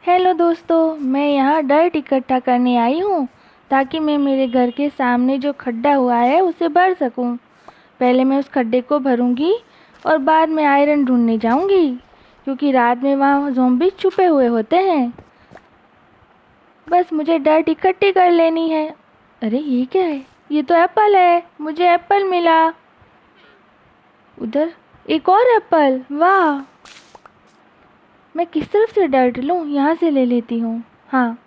Hello दोस्तों, मैं यहाँ डर्ट इकट्ठा करने आई हूँ ताकि मैं मेरे घर के सामने जो खड्डा हुआ है उसे भर सकूँ। पहले मैं उस खड्डे को भरूँगी और बाद में आयरन ढूंढने जाऊँगी, क्योंकि रात में वहाँ ज़ॉम्बी छुपे हुए होते हैं। बस मुझे डर्ट इकट्ठी कर लेनी है। अरे ये क्या है? ये तो एप्पल है, मुझे एप्पल मिला। उधर एक और एप्पल, वाह! मैं किस तरफ से डर्ट लूँ? यहाँ से ले लेती हूँ। हाँ,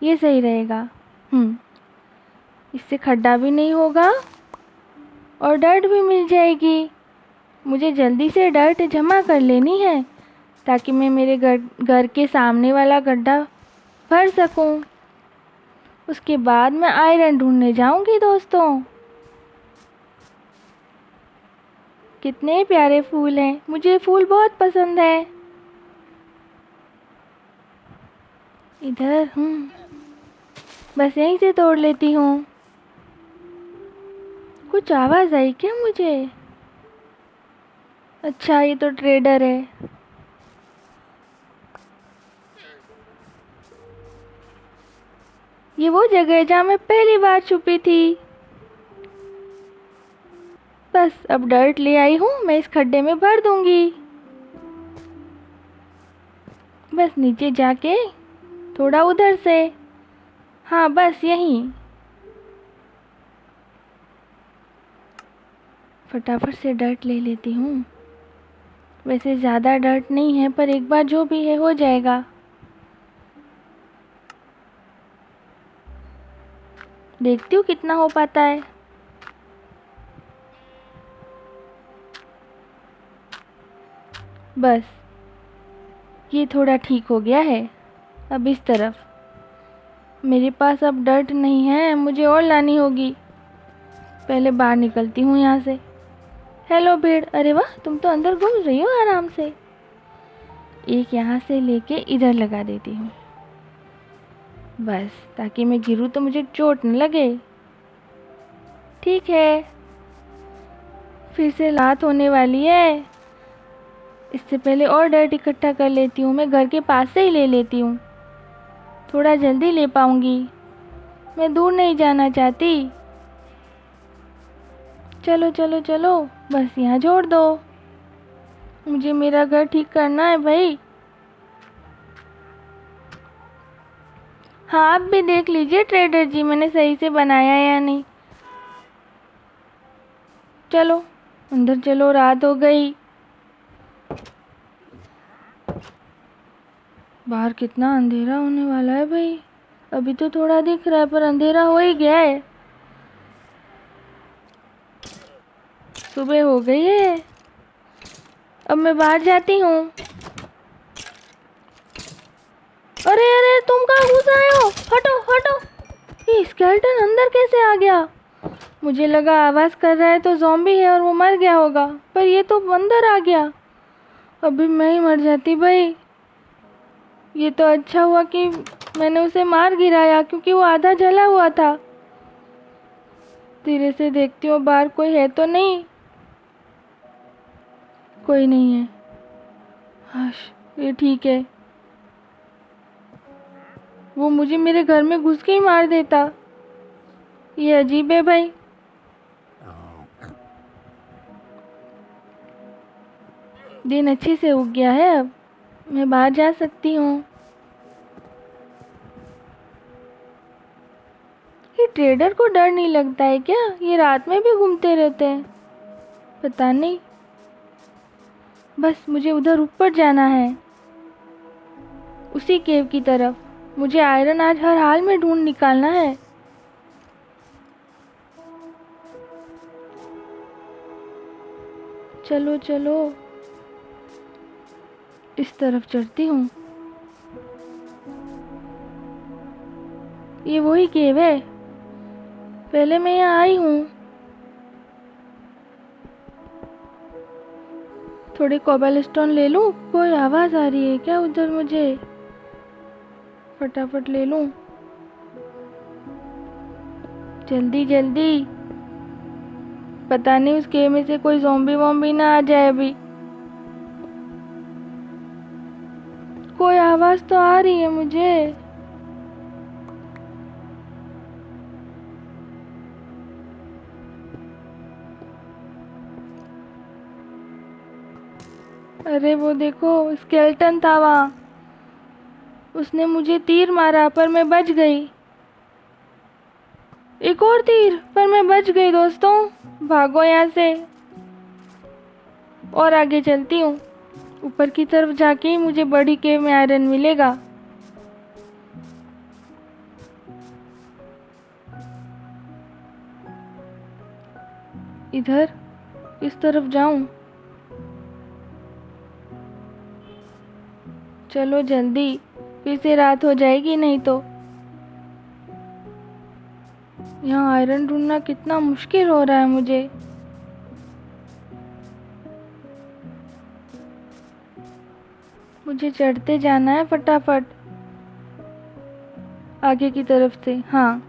ये सही रहेगा। इससे खड्डा भी नहीं होगा और डर्ट भी मिल जाएगी। मुझे जल्दी से डर्ट जमा कर लेनी है ताकि मैं मेरे घर के सामने वाला गड्ढा भर सकूं। उसके बाद मैं आयरन ढूंढने जाऊंगी। दोस्तों, कितने प्यारे फूल हैं, मुझे फूल बहुत पसंद है। इधर बस यहीं से तोड़ लेती हूँ। कुछ आवाज़ आई क्या मुझे? अच्छा, ये तो ट्रेडर है। ये वो जगह है जहाँ मैं पहली बार छुपी थी। बस अब डर्ट ले आई हूँ, मैं इस खड्डे में भर दूंगी। बस नीचे जाके थोड़ा उधर से, हाँ बस यहीं। फटाफट से डर्ट ले लेती हूँ। वैसे ज़्यादा डर्ट नहीं है, पर एक बार जो भी है हो जाएगा। देखती हूँ कितना हो पाता है। बस ये थोड़ा ठीक हो गया है। अब इस तरफ। मेरे पास अब डर्ट नहीं है, मुझे और लानी होगी। पहले बाहर निकलती हूँ यहाँ से। हेलो भीड़, अरे वाह, तुम तो अंदर घूम रही हो आराम से। एक यहाँ से लेके इधर लगा देती हूँ, बस ताकि मैं गिरूँ तो मुझे चोट न लगे। ठीक है, फिर से रात होने वाली है। इससे पहले और डर्ट इकट्ठा कर लेती हूँ। मैं घर के पास से ही ले लेती हूँ, थोड़ा जल्दी ले पाऊँगी। मैं दूर नहीं जाना चाहती। चलो चलो चलो, बस यहाँ जोड़ दो। मुझे मेरा घर ठीक करना है भाई। हाँ, आप भी देख लीजिए ट्रेडर जी, मैंने सही से बनाया या नहीं। चलो अंदर चलो, रात हो गई। बाहर कितना अंधेरा होने वाला है भाई। अभी तो थोड़ा दिख रहा है, पर अंधेरा हो ही गया है। सुबह हो गई है। अब मैं बाहर जाती हूँ। अरे अरे, तुम कहाँ घुस आए हो? हटो हटो। ये स्केलेटन अंदर कैसे आ गया? मुझे लगा आवाज़ कर रहा है तो ज़ॉम्बी है और वो मर गया होगा, पर ये तो अंदर आ गया। अभी मैं ही मर जाती भाई। ये तो अच्छा हुआ कि मैंने उसे मार गिराया, क्योंकि वो आधा जला हुआ था। धीरे से देखती हूँ बाहर कोई है तो नहीं। कोई नहीं है। हाश, ये ठीक है। वो मुझे मेरे घर में घुस के ही मार देता। ये अजीब है भाई। दिन अच्छे से उग गया है, अब मैं बाहर जा सकती हूँ। ये ट्रेडर को डर नहीं लगता है क्या? ये रात में भी घूमते रहते हैं, पता नहीं। बस मुझे उधर ऊपर जाना है, उसी केव की तरफ। मुझे आयरन आज हर हाल में ढूंढ निकालना है। चलो चलो, इस तरफ चढ़ती हूँ। ये वही केव है, पहले मैं यहाँ आई हूँ। थोड़ी कोबलस्टोन ले लूँ। कोई आवाज़ आ रही है क्या उधर? मुझे फटाफट ले लूँ, जल्दी जल्दी। पता नहीं उस केव में से कोई ज़ॉम्बी वॉम्बी ना आ जाए अभी। कोई आवाज़ तो आ रही है मुझे। अरे वो देखो, स्केलेटन था वहाँ। उसने मुझे तीर मारा पर मैं बच गई। एक और तीर, पर मैं बच गई दोस्तों। भागो यहाँ से और आगे चलती हूँ। ऊपर की तरफ जाके ही मुझे बड़ी केव में आयरन मिलेगा। इधर इस तरफ जाऊं? चलो जल्दी, फिर से रात हो जाएगी नहीं तो। यहाँ आयरन ढूंढना कितना मुश्किल हो रहा है मुझे। मुझे चढ़ते जाना है फटाफट आगे की तरफ से। हाँ,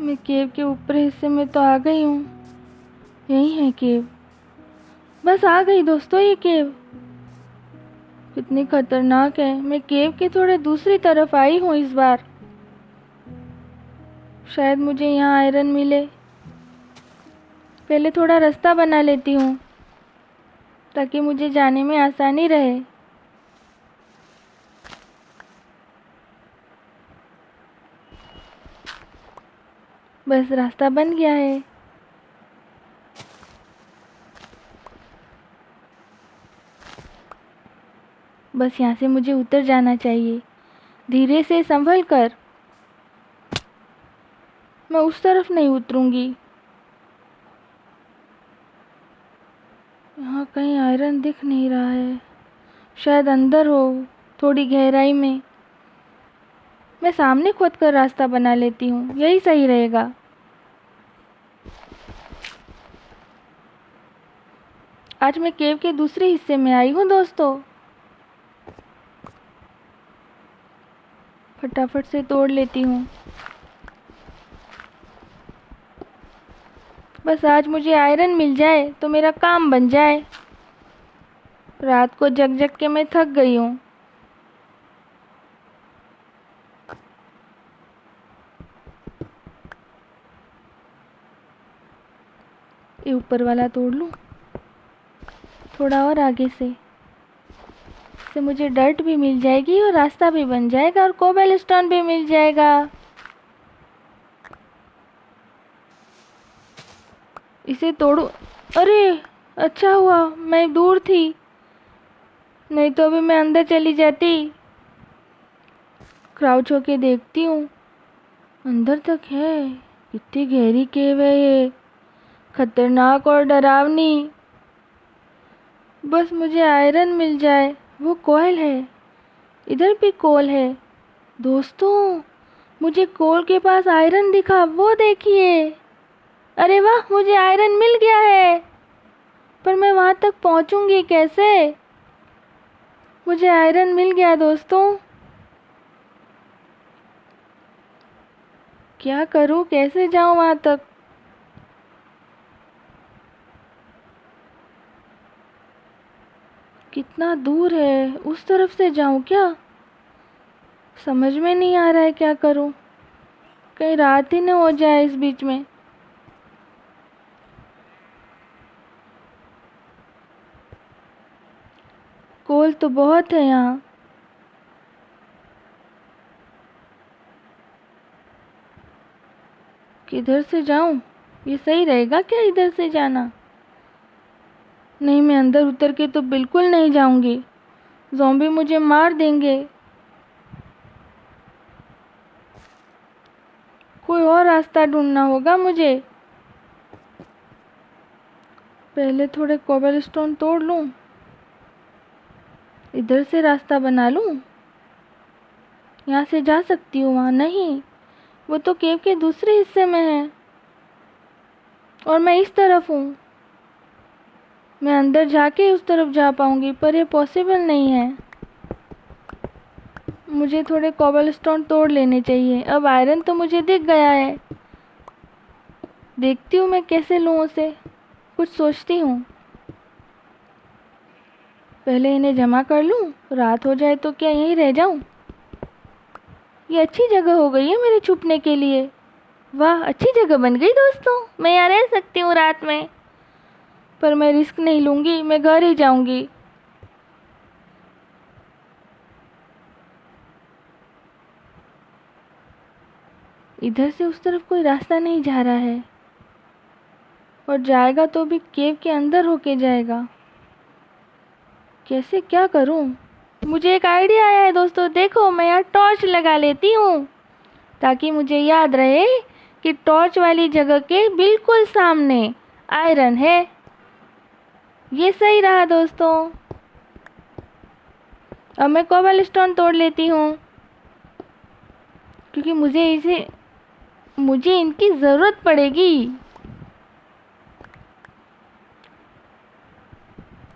मैं केव के ऊपर हिस्से में तो आ गई हूँ। यही है केव। बस आ गई दोस्तों ये केव। कितनी खतरनाक है। मैं केव के थोड़े दूसरी तरफ आई हूँ इस बार। शायद मुझे यहाँ आयरन मिले। पहले थोड़ा रास्ता बना लेती हूँ ताकि मुझे जाने में आसानी रहे। बस रास्ता बन गया है। बस यहाँ से मुझे उतर जाना चाहिए, धीरे से संभल कर। मैं उस तरफ नहीं उतरूंगी। यहाँ कहीं आयरन दिख नहीं रहा है। शायद अंदर हो, थोड़ी गहराई में। मैं सामने खोद कर रास्ता बना लेती हूँ, यही सही रहेगा। आज मैं केव के दूसरे हिस्से में आई हूँ दोस्तों। फटाफट से तोड़ लेती हूँ। बस आज मुझे आयरन मिल जाए तो मेरा काम बन जाए। रात को जग जग के मैं थक गई हूँ। ये ऊपर वाला तोड़ लूँ थोड़ा और आगे से। इससे मुझे डर्ट भी मिल जाएगी और रास्ता भी बन जाएगा और कोबलस्टोन भी मिल जाएगा। इसे तोड़ू। अरे अच्छा हुआ मैं दूर थी, नहीं तो अभी मैं अंदर चली जाती। क्राउच होके देखती हूँ, अंदर तक है। कितनी गहरी केव है ये, खतरनाक और डरावनी। बस मुझे आयरन मिल जाए। वो कोयल है, इधर भी कोल है। दोस्तों, मुझे कोल के पास आयरन दिखा, वो देखिए। अरे वाह, मुझे आयरन मिल गया है। पर मैं वहां तक पहुंचूंगी कैसे? मुझे आयरन मिल गया दोस्तों। क्या करूं, कैसे जाऊं वहां तक? कितना दूर है, उस तरफ से जाऊं क्या? समझ में नहीं आ रहा है क्या करूं। कहीं रात ही न हो जाए इस बीच में। कोल तो बहुत है यहाँ। किधर से जाऊं? ये सही रहेगा क्या इधर से जाना? नहीं, मैं अंदर उतर के तो बिल्कुल नहीं जाऊंगी। ज़ॉम्बी मुझे मार देंगे। कोई और रास्ता ढूंढना होगा मुझे। पहले थोड़े कोबलस्टोन तोड़ लूं, इधर से रास्ता बना लूं। यहाँ से जा सकती हूँ वहाँ? नहीं, वो तो केव के दूसरे हिस्से में है और मैं इस तरफ हूँ। मैं अंदर जाके उस तरफ जा पाऊंगी, पर ये पॉसिबल नहीं है। मुझे थोड़े कोबलस्टोन तोड़ लेने चाहिए। अब आयरन तो मुझे दिख गया है। देखती हूँ मैं कैसे लूँ उसे, कुछ सोचती हूँ। पहले इन्हें जमा कर लूँ, रात हो जाए तो क्या यहीं रह जाऊँ। ये अच्छी जगह हो गई है मेरे छुपने के लिए। वाह, अच्छी जगह बन गई दोस्तों, मैं यहाँ रह सकती हूँ रात में। पर मैं रिस्क नहीं लूँगी, मैं घर ही जाऊँगी। इधर से उस तरफ कोई रास्ता नहीं जा रहा है, और जाएगा तो भी केव के अंदर होके जाएगा। कैसे, क्या करूं? मुझे एक आइडिया आया है दोस्तों, देखो मैं यहाँ टॉर्च लगा लेती हूँ, ताकि मुझे याद रहे कि टॉर्च वाली जगह के बिल्कुल सामने आयरन है। ये सही रहा दोस्तों। अब मैं कोबल स्टोन तोड़ लेती हूँ, क्योंकि मुझे इनकी ज़रूरत पड़ेगी।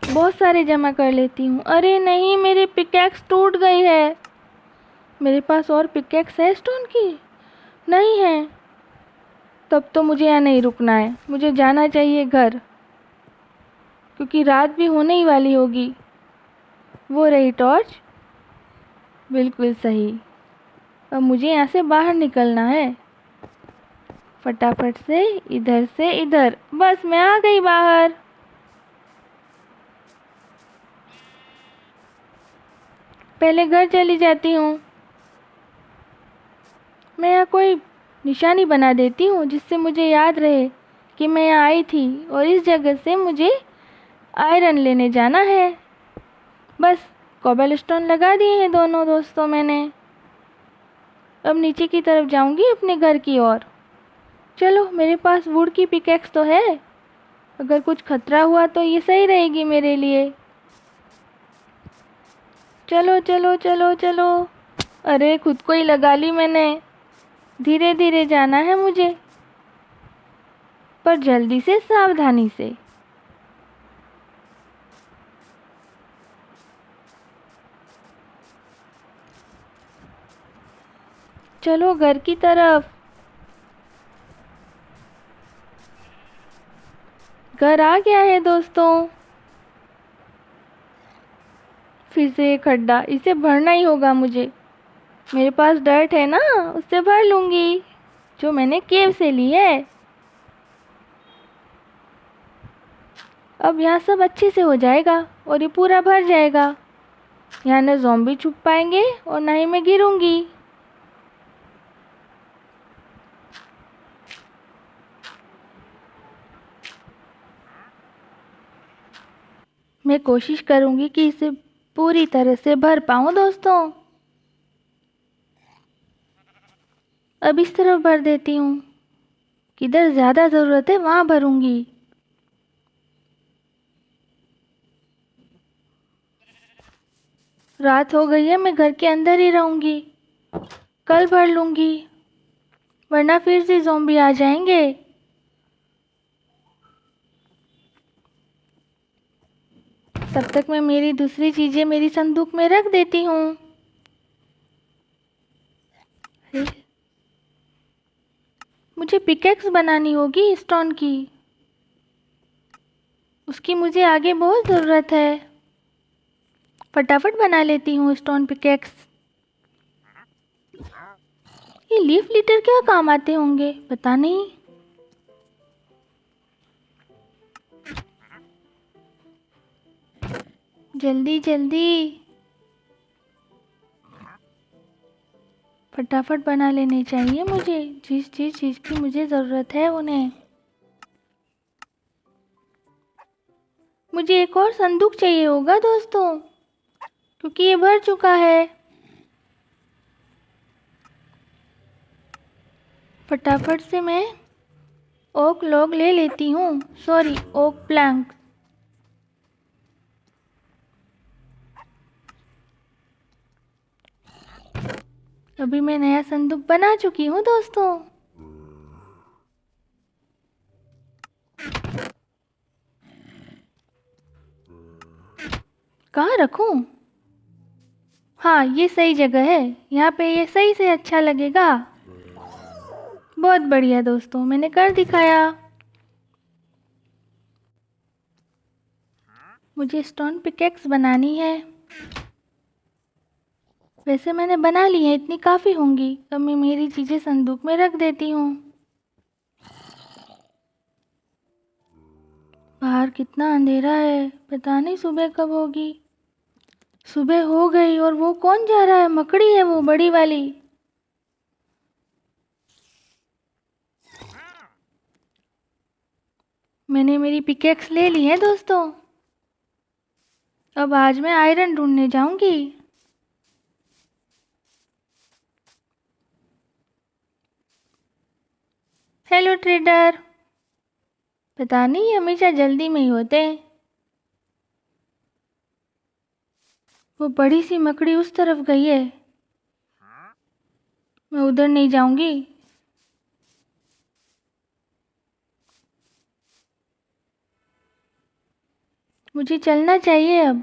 बहुत सारे जमा कर लेती हूँ। अरे नहीं, मेरी पिकैक्स टूट गई है। मेरे पास और पिकैक्स है स्टोन की? नहीं है। तब तो मुझे यहाँ नहीं रुकना है, मुझे जाना चाहिए घर, क्योंकि रात भी होने ही वाली होगी। वो रही टॉर्च, बिल्कुल सही। अब मुझे यहाँ से बाहर निकलना है, फटाफट से इधर। बस मैं आ गई बाहर। पहले घर चली जाती हूँ। मैं यहाँ कोई निशानी बना देती हूँ, जिससे मुझे याद रहे कि मैं यहाँ आई थी और इस जगह से मुझे आयरन लेने जाना है। बस कोबलस्टोन लगा दिए हैं दोनों दोस्तों मैंने। अब नीचे की तरफ जाऊंगी अपने घर की ओर। चलो, मेरे पास वुड की पिकैक्स तो है, अगर कुछ खतरा हुआ तो ये सही रहेगी मेरे लिए। चलो चलो चलो चलो। अरे, खुद को ही लगा ली मैंने। धीरे धीरे जाना है मुझे, पर जल्दी से, सावधानी से। चलो घर की तरफ। घर आ गया है दोस्तों। फिर से एक खड्डा, इसे भरना ही होगा मुझे। मेरे पास डर्ट है ना, उससे भर लूंगी, जो मैंने केव से ली है। अब यहाँ सब अच्छे से हो जाएगा और ये पूरा भर जाएगा। यहाँ न ज़ॉम्बी छुप पाएंगे और ना ही मैं गिरूंगी। मैं कोशिश करूंगी कि इसे पूरी तरह से भर पाऊँ दोस्तों। अब इस तरफ भर देती हूँ, किधर ज़्यादा ज़रूरत है वहाँ भरूंगी। रात हो गई है, मैं घर के अंदर ही रहूंगी। कल भर लूंगी, वरना फिर से ज़ॉम्बी आ जाएंगे। तब तक मैं मेरी दूसरी चीज़ें मेरी संदूक में रख देती हूँ। मुझे पिकैक्स बनानी होगी स्टोन की, उसकी मुझे आगे बहुत ज़रूरत है। फटाफट बना लेती हूँ स्टोन पिकैक्स। ये लीफ लिटर क्या काम आते होंगे, पता नहीं। जल्दी जल्दी, फटाफट बना लेने चाहिए मुझे, जिस चीज़ की मुझे ज़रूरत है उन्हें। मुझे एक और संदूक चाहिए होगा दोस्तों, क्योंकि ये भर चुका है। फटाफट से मैं ओक लॉग ले लेती हूँ, सॉरी ओक प्लैंक। अभी मैं नया संदूक बना चुकी हूँ दोस्तों। कहाँ रखूँ? हाँ, ये सही जगह है, यहाँ पे ये सही से अच्छा लगेगा। बहुत बढ़िया दोस्तों, मैंने कर दिखाया। मुझे स्टोन पिकेक्स बनानी है। वैसे मैंने बना ली है, इतनी काफ़ी होंगी। अब मैं मेरी चीज़ें संदूक में रख देती हूँ। बाहर कितना अंधेरा है, पता नहीं सुबह कब होगी। सुबह हो गई और वो कौन जा रहा है? मकड़ी है वो, बड़ी वाली। मैंने मेरी पिकेक्स ले ली है दोस्तों। अब आज मैं आयरन ढूंढने जाऊंगी। Hello trader. पता नहीं हमेशा जल्दी में ही होते हैं। वो बड़ी सी मकड़ी उस तरफ गई है। मैं उधर नहीं जाऊंगी। मुझे चलना चाहिए अब।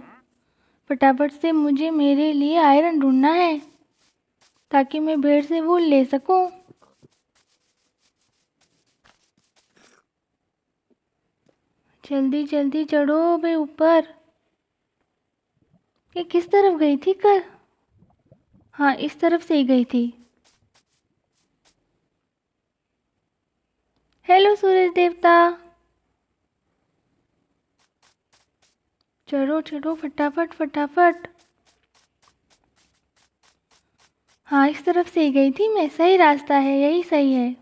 फटाफट से मुझे मेरे लिए आयरन ढूंढना है ताकि मैं भेड़ से वूल ले सकूं। जल्दी जल्दी चढ़ो बे ऊपर। ये किस तरफ गई थी कल? हाँ, इस तरफ से ही गई थी। हेलो सूरज देवता। चढ़ो चढ़ो फटाफट फटाफट। हाँ, इस तरफ से ही गई थी मैं। सही रास्ता है, यही सही है।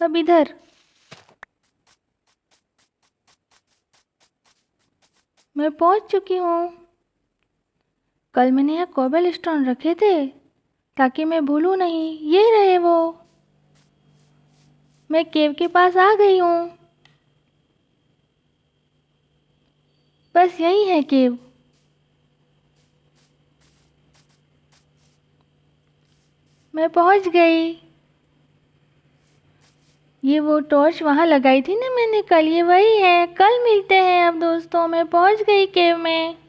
अब इधर। मैं पहुंच चुकी हूँ। कल मैंने यहाँ कोबल स्टोन रखे थे ताकि मैं भूलूं नहीं। ये रहे वो। मैं केव के पास आ गई हूँ। बस यही है केव। मैं पहुंच गई। ये वो टॉर्च वहाँ लगाई थी ना मैंने कल, ये वही है। कल मिलते हैं अब दोस्तों। मैं पहुंच गई केव में।